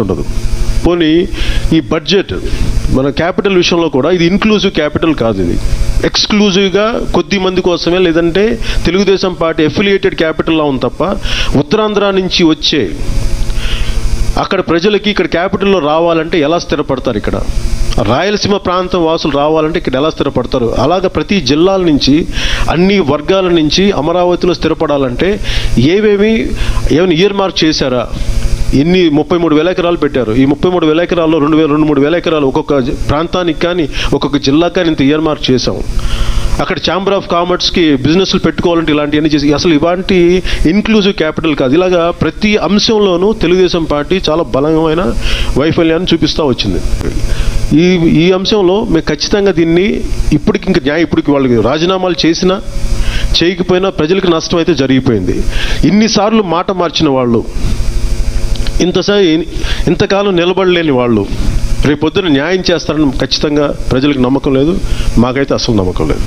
ఉండదు. పోనీ ఈ బడ్జెట్ మన క్యాపిటల్ విషయంలో కూడా ఇది ఇన్క్లూజివ్ క్యాపిటల్ కాదు, ఇది ఎక్స్క్లూజివ్గా కొద్ది మంది కోసమే, లేదంటే తెలుగుదేశం పార్టీ ఎఫిలియేటెడ్ క్యాపిటల్లా ఉంది తప్ప ఉత్తరాంధ్ర నుంచి వచ్చే అక్కడ ప్రజలకి ఇక్కడ క్యాపిటల్లో రావాలంటే ఎలా స్థిరపడతారు, ఇక్కడ రాయలసీమ ప్రాంతం వాసులు రావాలంటే ఇక్కడ ఎలా స్థిరపడతారు? అలాగ ప్రతి జిల్లాల నుంచి అన్ని వర్గాల నుంచి అమరావతిలో స్థిరపడాలంటే ఏమైనా ఇయర్ మార్క్ చేశారా? 33,000 ఎకరాలు పెట్టారు. ఈ 33,000 ఎకరాల్లో 2,000-3,000 ఎకరాలు ఒక్కొక్క ప్రాంతానికి కానీ ఒక్కొక్క జిల్లాకి కానీ ఇంత ఇయర్ మార్క్ చేసాం. అక్కడ ఛాంబర్ ఆఫ్ కామర్స్కి బిజినెస్లు పెట్టుకోవాలంటే ఇలాంటివన్నీ చేసి అసలు ఇలాంటి ఇన్క్లూజివ్ క్యాపిటల్ కాదు. ఇలాగా ప్రతి అంశంలోనూ తెలుగుదేశం పార్టీ చాలా బలమైన వైఫల్యాన్ని చూపిస్తూ వచ్చింది. ఈ అంశంలో మేము ఖచ్చితంగా దీన్ని ఇప్పటికి వాళ్ళకి రాజీనామాలు చేసినా చేయకపోయినా ప్రజలకు నష్టం అయితే జరిగిపోయింది. ఇన్నిసార్లు మాట మార్చిన వాళ్ళు, ఇంతకాలం నిలబడలేని వాళ్ళు రేపొద్దున న్యాయం చేస్తారని ఖచ్చితంగా ప్రజలకు నమ్మకం లేదు, మాకైతే అసలు నమ్మకం లేదు.